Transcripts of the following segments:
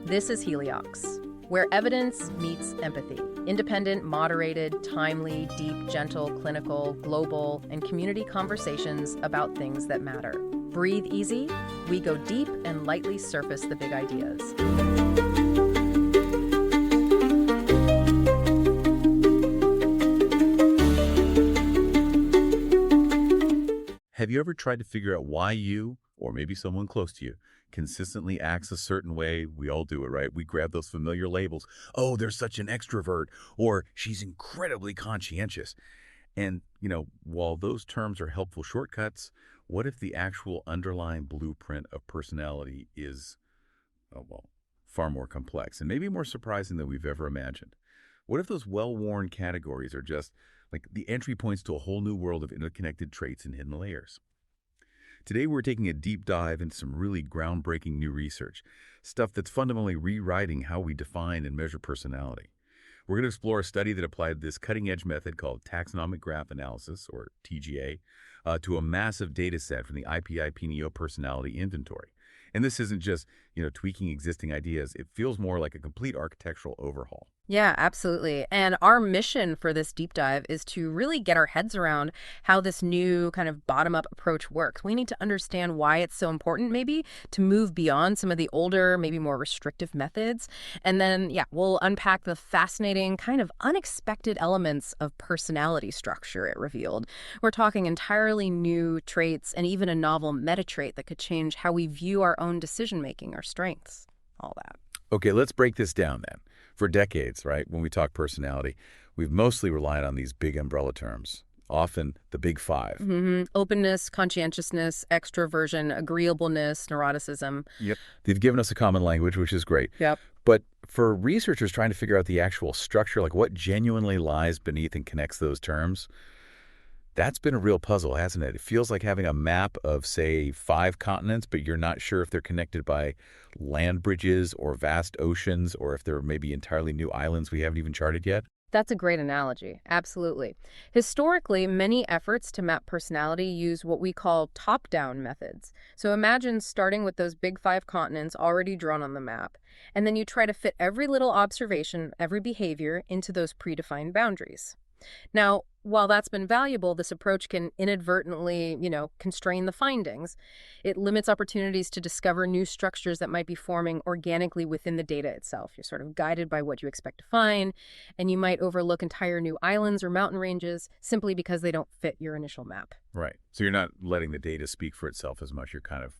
This is Heliox, where evidence meets empathy. Independent, moderated, timely, deep, gentle, clinical, global, and community conversations about things that matter. Breathe easy, we go deep and lightly surface the big ideas. Have you ever tried to figure out why you, or maybe someone close to you, consistently acts a certain way? We all do it, right? We grab those familiar labels. Oh, they're such an extrovert, or she's incredibly conscientious. And, while those terms are helpful shortcuts, what if the actual underlying blueprint of personality is, far more complex and maybe more surprising than we've ever imagined? What if those well-worn categories are just like the entry points to a whole new world of interconnected traits and hidden layers? Today, we're taking a deep dive into some really groundbreaking new research, stuff that's fundamentally rewriting how we define and measure personality. We're going to explore a study that applied this cutting-edge method called taxonomic graph analysis, or TGA, to a massive data set from the IPI-PNEO personality inventory. And this isn't just, tweaking existing ideas. It feels more like a complete architectural overhaul. Yeah, absolutely. And our mission for this deep dive is to really get our heads around how this new kind of bottom-up approach works. We need to understand why it's so important, maybe, to move beyond some of the older, maybe more restrictive methods. And then, we'll unpack the fascinating, kind of unexpected elements of personality structure it revealed. We're talking entirely new traits and even a novel meta-trait that could change how we view our own decision-making, our strengths, all that. Okay, let's break this down then. For decades, right, when we talk personality, we've mostly relied on these big umbrella terms, often the big five. Openness, conscientiousness, extroversion, agreeableness, neuroticism. Yep. They've given us a common language, which is great. Yep. But for researchers trying to figure out the actual structure, like what genuinely lies beneath and connects those terms, that's been a real puzzle, hasn't it? It feels like having a map of, say, 5 continents, but you're not sure if they're connected by land bridges or vast oceans, or if they're maybe entirely new islands we haven't even charted yet. That's a great analogy. Absolutely. Historically, many efforts to map personality use what we call top-down methods. So imagine starting with those big 5 continents already drawn on the map, and then you try to fit every little observation, every behavior into those predefined boundaries. Now, while that's been valuable, this approach can inadvertently, constrain the findings. It limits opportunities to discover new structures that might be forming organically within the data itself. You're sort of guided by what you expect to find, and you might overlook entire new islands or mountain ranges simply because they don't fit your initial map. Right. So you're not letting the data speak for itself as much. You're kind of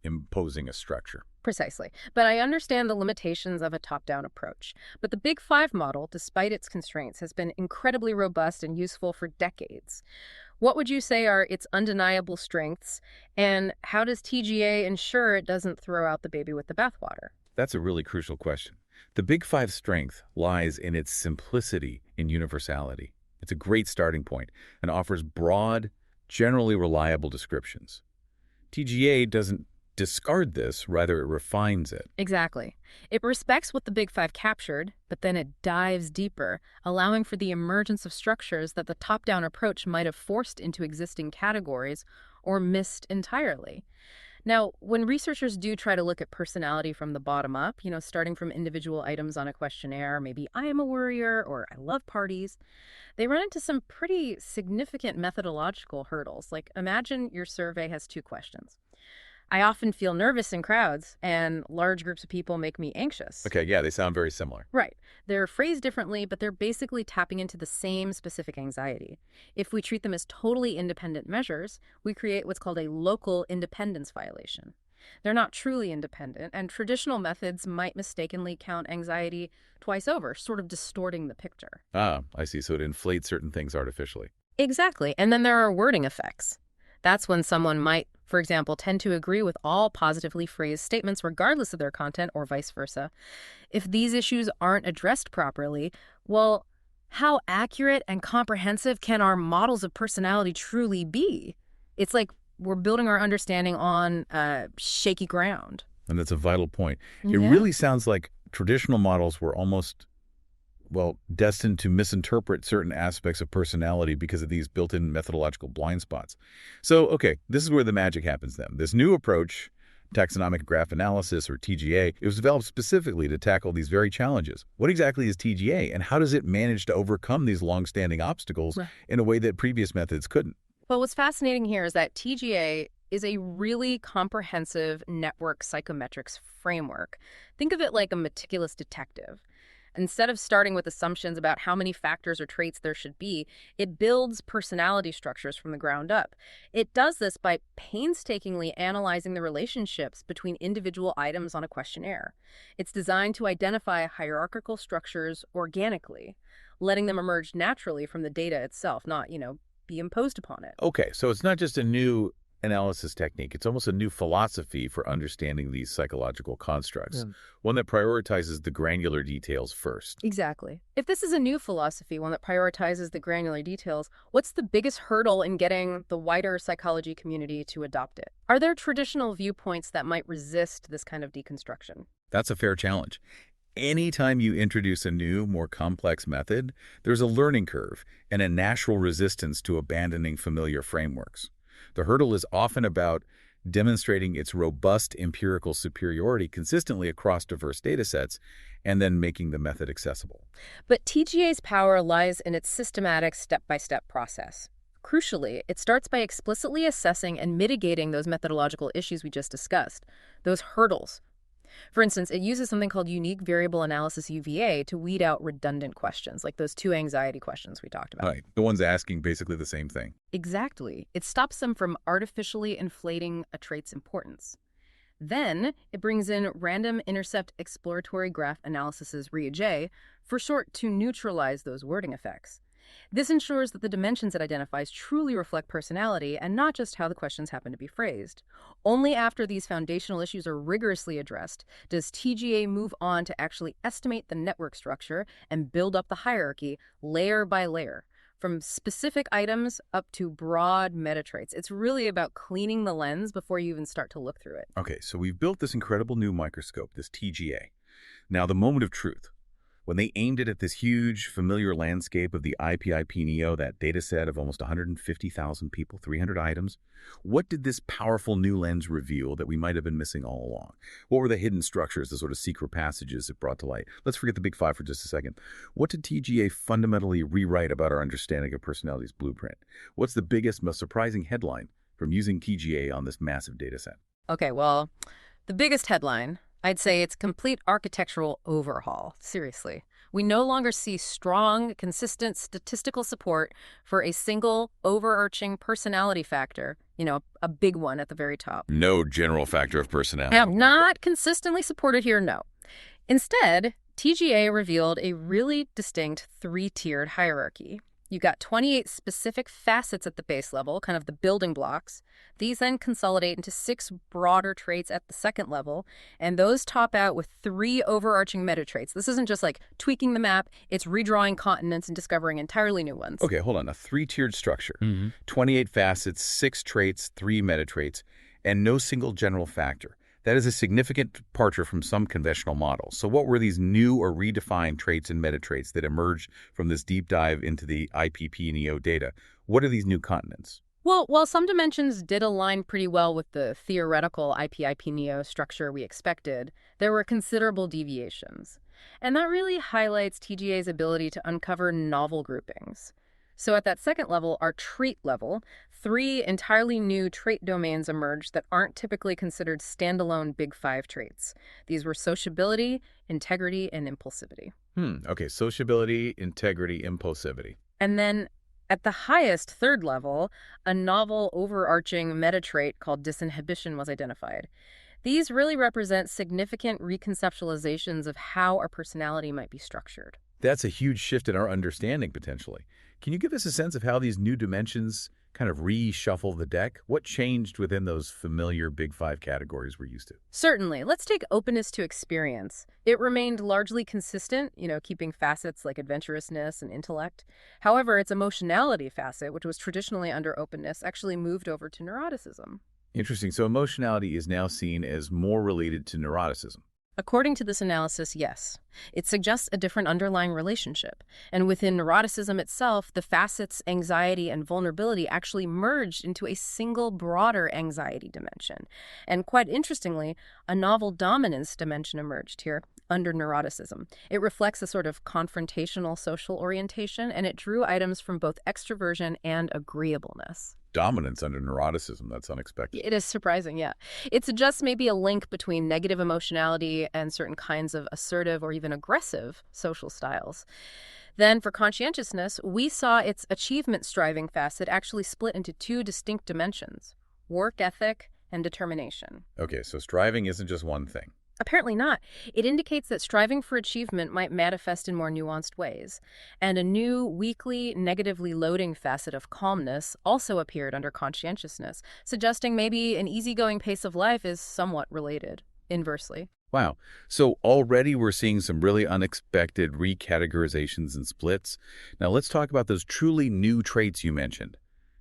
imposing a structure. Precisely. But I understand the limitations of a top-down approach. But the Big Five model, despite its constraints, has been incredibly robust and useful for decades. What would you say are its undeniable strengths, and how does TGA ensure it doesn't throw out the baby with the bathwater? That's a really crucial question. The Big Five strength lies in its simplicity and universality. It's a great starting point and offers broad, generally reliable descriptions. TGA doesn't discard this, rather it refines it. Exactly. It respects what the Big Five captured, but then it dives deeper, allowing for the emergence of structures that the top-down approach might have forced into existing categories or missed entirely. Now, when researchers do try to look at personality from the bottom up, starting from individual items on a questionnaire, maybe I am a worrier or I love parties, they run into some pretty significant methodological hurdles. Like, imagine your survey has 2 questions. I often feel nervous in crowds, and large groups of people make me anxious. Okay, yeah, they sound very similar. Right. They're phrased differently, but they're basically tapping into the same specific anxiety. If we treat them as totally independent measures, we create what's called a local independence violation. They're not truly independent, and traditional methods might mistakenly count anxiety twice over, sort of distorting the picture. Ah, I see. So it inflates certain things artificially. Exactly. And then there are wording effects. That's when someone might, for example, tend to agree with all positively phrased statements regardless of their content or vice versa. If these issues aren't addressed properly, well, how accurate and comprehensive can our models of personality truly be? It's like we're building our understanding on shaky ground. And that's a vital point. It Yeah. really sounds like traditional models were almost destined to misinterpret certain aspects of personality because of these built-in methodological blind spots. So, okay, this is where the magic happens then. This new approach taxonomic graph analysis, or TGA. It was developed specifically to tackle these very challenges. What exactly is TGA, and how does it manage to overcome these long-standing obstacles Right. in a way that previous methods couldn't? Well, what's fascinating here is that TGA is a really comprehensive network psychometrics framework. Think of it like a meticulous detective. Instead of starting with assumptions about how many factors or traits there should be, it builds personality structures from the ground up. It does this by painstakingly analyzing the relationships between individual items on a questionnaire. It's designed to identify hierarchical structures organically, letting them emerge naturally from the data itself, not, be imposed upon it. Okay, so it's not just a new analysis technique. It's almost a new philosophy for understanding these psychological constructs, one that prioritizes the granular details first. Exactly. If this is a new philosophy, one that prioritizes the granular details, what's the biggest hurdle in getting the wider psychology community to adopt it? Are there traditional viewpoints that might resist this kind of deconstruction? That's a fair challenge. Anytime you introduce a new, more complex method, there's a learning curve and a natural resistance to abandoning familiar frameworks. The hurdle is often about demonstrating its robust empirical superiority consistently across diverse data sets and then making the method accessible. But TGA's power lies in its systematic step-by-step process. Crucially, it starts by explicitly assessing and mitigating those methodological issues we just discussed, those hurdles. For instance, it uses something called unique variable analysis UVA to weed out redundant questions, like those two anxiety questions we talked about. Right. The one's asking basically the same thing. Exactly. It stops them from artificially inflating a trait's importance. Then, it brings in random intercept exploratory graph analysis (RIA-J), for short, to neutralize those wording effects. This ensures that the dimensions it identifies truly reflect personality and not just how the questions happen to be phrased. Only after these foundational issues are rigorously addressed does TGA move on to actually estimate the network structure and build up the hierarchy layer by layer, from specific items up to broad metatraits. It's really about cleaning the lens before you even start to look through it. Okay, so we've built this incredible new microscope, this TGA. Now, the moment of truth. When they aimed it at this huge, familiar landscape of the IPIP-NEO, that data set of almost 150,000 people, 300 items, what did this powerful new lens reveal that we might have been missing all along? What were the hidden structures, the sort of secret passages it brought to light? Let's forget the big five for just a second. What did TGA fundamentally rewrite about our understanding of personality's blueprint? What's the biggest, most surprising headline from using TGA on this massive data set? Okay, well, the biggest headline, I'd say it's complete architectural overhaul. Seriously. We no longer see strong, consistent statistical support for a single overarching personality factor, a big one at the very top. No general factor of personality. Not consistently supported here, no. Instead, TGA revealed a really distinct three-tiered hierarchy. You got 28 specific facets at the base level, kind of the building blocks. These then consolidate into 6 broader traits at the second level, and those top out with 3 overarching metatraits. This isn't just like tweaking the map, it's redrawing continents and discovering entirely new ones. Okay, hold on. A three-tiered structure. 28 facets, 6 traits, 3 metatraits, and no single general factor. That is a significant departure from some conventional models. So what were these new or redefined traits and metatraits that emerged from this deep dive into the IPP-NEO data? What are these new continents? Well, while some dimensions did align pretty well with the theoretical IPIP-NEO structure we expected, there were considerable deviations. And that really highlights TGA's ability to uncover novel groupings. So at that second level, our trait level, 3 entirely new trait domains emerged that aren't typically considered standalone Big Five traits. These were sociability, integrity, and impulsivity. Okay, sociability, integrity, impulsivity. And then at the highest third level, a novel overarching metatrait called disinhibition was identified. These really represent significant reconceptualizations of how our personality might be structured. That's a huge shift in our understanding, potentially. Can you give us a sense of how these new dimensions kind of reshuffle the deck? What changed within those familiar Big Five categories we're used to? Certainly. Let's take openness to experience. It remained largely consistent, keeping facets like adventurousness and intellect. However, its emotionality facet, which was traditionally under openness, actually moved over to neuroticism. Interesting. So emotionality is now seen as more related to neuroticism. According to this analysis, yes. It suggests a different underlying relationship. And within neuroticism itself, the facets, anxiety, and vulnerability actually merged into a single broader anxiety dimension. And quite interestingly, a novel dominance dimension emerged here under neuroticism. It reflects a sort of confrontational social orientation, and it drew items from both extroversion and agreeableness. Dominance under neuroticism. That's unexpected. It is surprising, yeah. It suggests maybe a link between negative emotionality and certain kinds of assertive or even aggressive social styles. Then, for conscientiousness, we saw its achievement striving facet actually split into two distinct dimensions: work ethic and determination. Okay, so striving isn't just one thing. Apparently not. It indicates that striving for achievement might manifest in more nuanced ways. And a new, weakly, negatively loading facet of calmness also appeared under conscientiousness, suggesting maybe an easygoing pace of life is somewhat related, inversely. Wow. So already we're seeing some really unexpected recategorizations and splits. Now let's talk about those truly new traits you mentioned.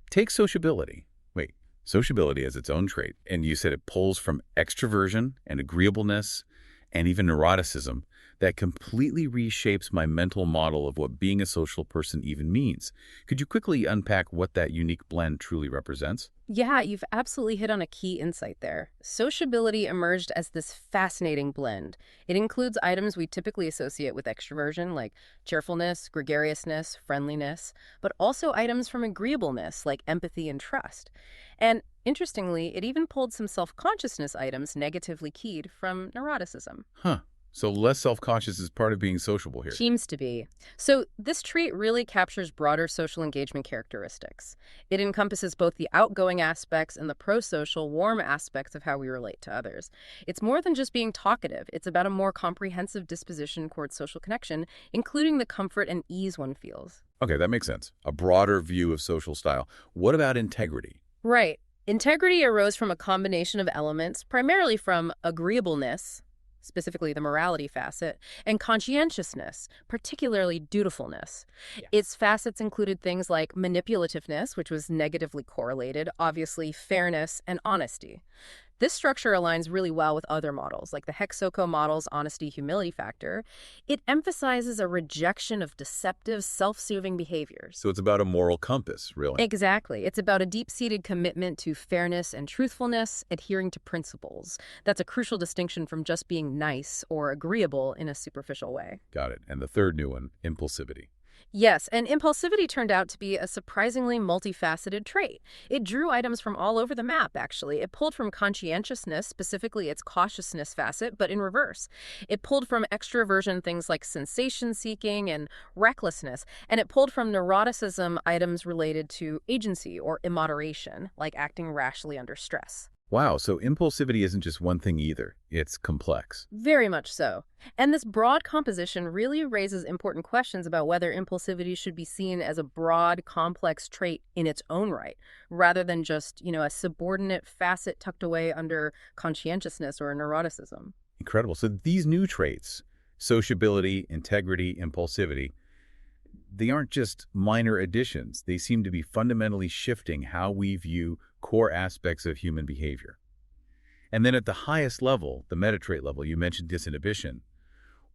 Take sociability. Wait, sociability has its own trait, and you said it pulls from extroversion and agreeableness and even neuroticism that completely reshapes my mental model of what being a social person even means. Could you quickly unpack what that unique blend truly represents? Yeah, you've absolutely hit on a key insight there. Sociability emerged as this fascinating blend. It includes items we typically associate with extroversion, like cheerfulness, gregariousness, friendliness, but also items from agreeableness, like empathy and trust. And interestingly, it even pulled some self-consciousness items negatively keyed from neuroticism. Huh. So less self-conscious is part of being sociable here. Seems to be. So this trait really captures broader social engagement characteristics. It encompasses both the outgoing aspects and the pro-social, warm aspects of how we relate to others. It's more than just being talkative. It's about a more comprehensive disposition towards social connection, including the comfort and ease one feels. Okay, that makes sense. A broader view of social style. What about integrity? Right. Integrity arose from a combination of elements, primarily from agreeableness, specifically the morality facet, and conscientiousness, particularly dutifulness. Yeah. Its facets included things like manipulativeness, which was negatively correlated, obviously fairness, and honesty. This structure aligns really well with other models, like the Hexoco model's honesty-humility factor. It emphasizes a rejection of deceptive, self-soothing behaviors. So it's about a moral compass, really. Exactly. It's about a deep-seated commitment to fairness and truthfulness, adhering to principles. That's a crucial distinction from just being nice or agreeable in a superficial way. Got it. And the third new one, impulsivity. Yes, and impulsivity turned out to be a surprisingly multifaceted trait. It drew items from all over the map, actually. It pulled from conscientiousness, specifically its cautiousness facet, but in reverse. It pulled from extroversion things like sensation-seeking and recklessness, and it pulled from neuroticism items related to agency or immoderation, like acting rashly under stress. Wow, so impulsivity isn't just one thing either. It's complex. Very much so. And this broad composition really raises important questions about whether impulsivity should be seen as a broad, complex trait in its own right, rather than just, a subordinate facet tucked away under conscientiousness or neuroticism. Incredible. So these new traits, sociability, integrity, impulsivity, they aren't just minor additions. They seem to be fundamentally shifting how we view core aspects of human behavior. And then at the highest level, the metatrait level, you mentioned disinhibition.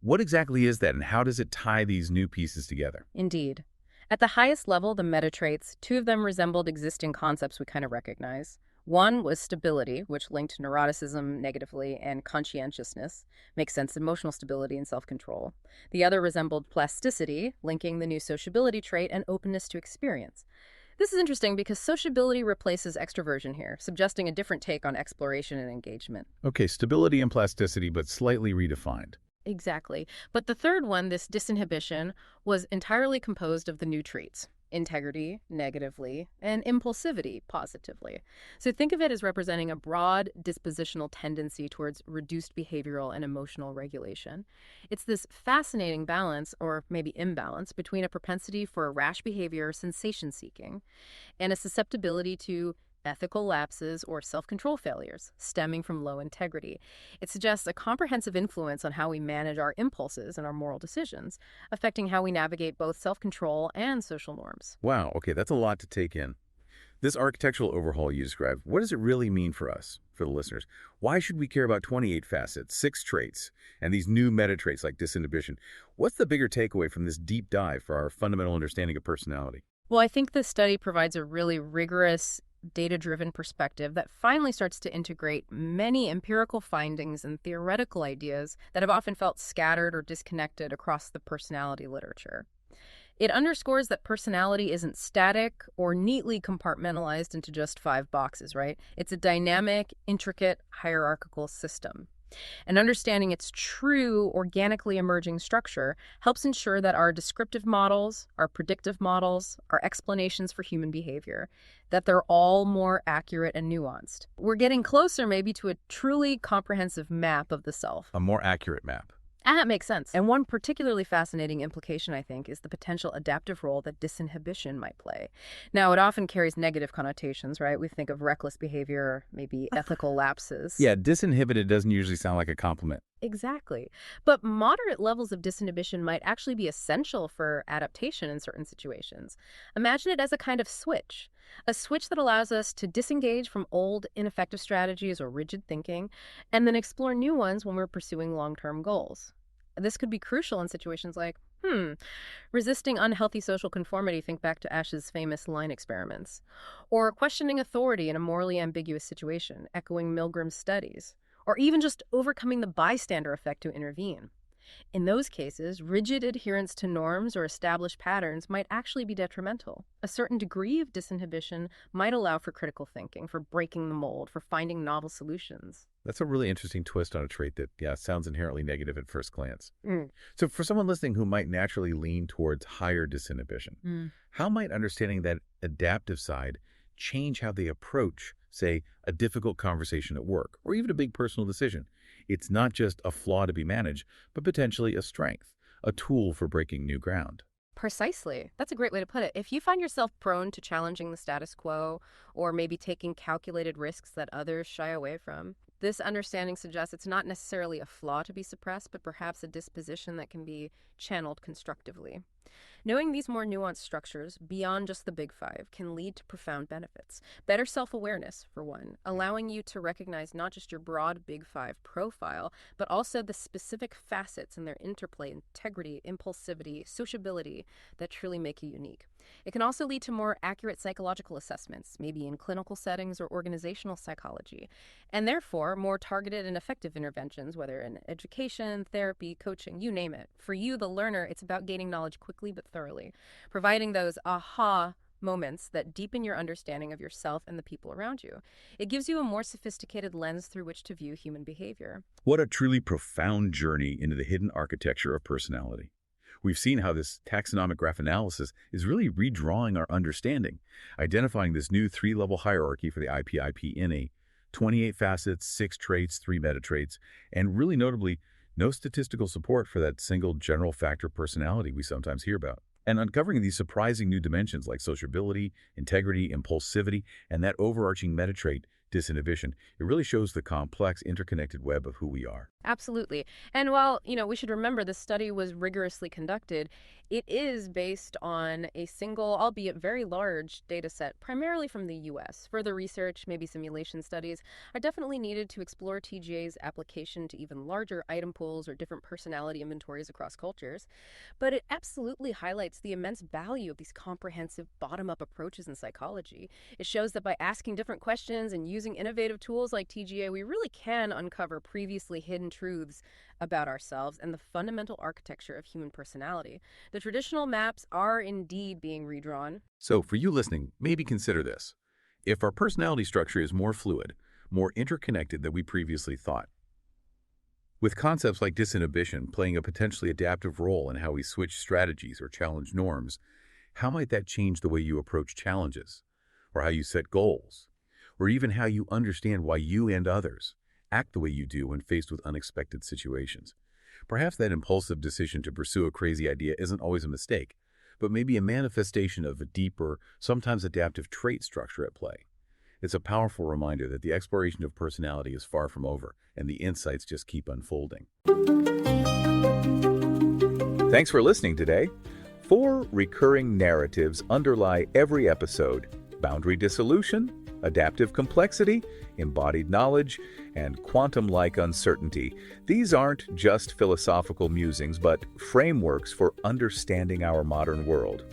What exactly is that, and how does it tie these new pieces together? Indeed. At the highest level, the metatraits, two of them resembled existing concepts we kind of recognize. One was stability, which linked neuroticism negatively, and conscientiousness, makes sense, emotional stability and self-control. The other resembled plasticity, linking the new sociability trait and openness to experience. This is interesting because sociability replaces extroversion here, suggesting a different take on exploration and engagement. Okay, stability and plasticity, but slightly redefined. Exactly. But the third one, this disinhibition, was entirely composed of the new traits: integrity, negatively, and impulsivity, positively. So think of it as representing a broad dispositional tendency towards reduced behavioral and emotional regulation. It's this fascinating balance, or maybe imbalance, between a propensity for rash behavior, sensation-seeking, and a susceptibility to ethical lapses or self-control failures stemming from low integrity. It suggests a comprehensive influence on how we manage our impulses and our moral decisions, affecting how we navigate both self-control and social norms. Wow, okay, that's a lot to take in. This architectural overhaul you described, what does it really mean for us, for the listeners? Why should we care about 28 facets, 6 traits, and these new meta traits like disinhibition? What's the bigger takeaway from this deep dive for our fundamental understanding of personality? Well, I think this study provides a really rigorous, data-driven perspective that finally starts to integrate many empirical findings and theoretical ideas that have often felt scattered or disconnected across the personality literature. It underscores that personality isn't static or neatly compartmentalized into just 5 boxes, right? It's a dynamic, intricate, hierarchical system. And understanding its true, organically emerging structure helps ensure that our descriptive models, our predictive models, our explanations for human behavior, that they're all more accurate and nuanced. We're getting closer maybe to a truly comprehensive map of the self. A more accurate map. And that makes sense. And one particularly fascinating implication, I think, is the potential adaptive role that disinhibition might play. Now, it often carries negative connotations, right? We think of reckless behavior, maybe ethical lapses. Yeah, disinhibited doesn't usually sound like a compliment. Exactly. But moderate levels of disinhibition might actually be essential for adaptation in certain situations. Imagine it as a kind of switch. A switch that allows us to disengage from old, ineffective strategies or rigid thinking, and then explore new ones when we're pursuing long-term goals. This could be crucial in situations like, resisting unhealthy social conformity, think back to Ash's famous line experiments, or questioning authority in a morally ambiguous situation, echoing Milgram's studies, or even just overcoming the bystander effect to intervene. In those cases, rigid adherence to norms or established patterns might actually be detrimental. A certain degree of disinhibition might allow for critical thinking, for breaking the mold, for finding novel solutions. That's a really interesting twist on a trait that, yeah, sounds inherently negative at first glance. Mm. So for someone listening who might naturally lean towards higher disinhibition, how might understanding that adaptive side change how they approach, say, a difficult conversation at work or even a big personal decision? It's not just a flaw to be managed, but potentially a strength, a tool for breaking new ground. Precisely. That's a great way to put it. If you find yourself prone to challenging the status quo or maybe taking calculated risks that others shy away from, this understanding suggests it's not necessarily a flaw to be suppressed, but perhaps a disposition that can be channeled constructively. Knowing these more nuanced structures, beyond just the big 5, can lead to profound benefits. Better self-awareness, for one, allowing you to recognize not just your broad big 5 profile, but also the specific facets and their interplay, integrity, impulsivity, sociability that truly make you unique. It can also lead to more accurate psychological assessments, maybe in clinical settings or organizational psychology, and therefore more targeted and effective interventions, whether in education, therapy, coaching, you name it. For you, the learner, it's about gaining knowledge quickly but thoroughly, providing those aha moments that deepen your understanding of yourself and the people around you. It gives you a more sophisticated lens through which to view human behavior. What a truly profound journey into the hidden architecture of personality. We've seen how this taxonomic graph analysis is really redrawing our understanding, identifying this new 3-level hierarchy for the IPIP in a 28 facets, 6 traits, 3 meta traits, and really notably, no statistical support for that single general factor personality we sometimes hear about. And uncovering these surprising new dimensions like sociability, integrity, impulsivity, and that overarching meta trait, disinhibition, it really shows the complex, interconnected web of who we are. Absolutely. And while, we should remember this study was rigorously conducted, it is based on a single, albeit very large, data set, primarily from the US. Further research, maybe simulation studies, are definitely needed to explore TGA's application to even larger item pools or different personality inventories across cultures. But it absolutely highlights the immense value of these comprehensive bottom-up approaches in psychology. It shows that by asking different questions and using innovative tools like TGA, we really can uncover previously hidden truths about ourselves and the fundamental architecture of human personality. The traditional maps are indeed being redrawn. So for you listening, maybe consider this. If our personality structure is more fluid, more interconnected than we previously thought, with concepts like disinhibition playing a potentially adaptive role in how we switch strategies or challenge norms, how might that change the way you approach challenges, or how you set goals, or even how you understand why you and others act the way you do when faced with unexpected situations? Perhaps that impulsive decision to pursue a crazy idea isn't always a mistake, but maybe a manifestation of a deeper, sometimes adaptive trait structure at play. It's a powerful reminder that the exploration of personality is far from over, and the insights just keep unfolding. Thanks for listening today. 4 recurring narratives underlie every episode: boundary dissolution, adaptive complexity, embodied knowledge, and quantum-like uncertainty. These aren't just philosophical musings, but frameworks for understanding our modern world.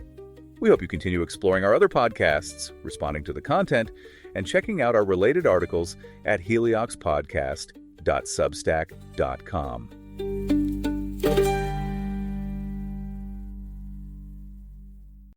We hope you continue exploring our other podcasts, responding to the content, and checking out our related articles at helioxpodcast.substack.com.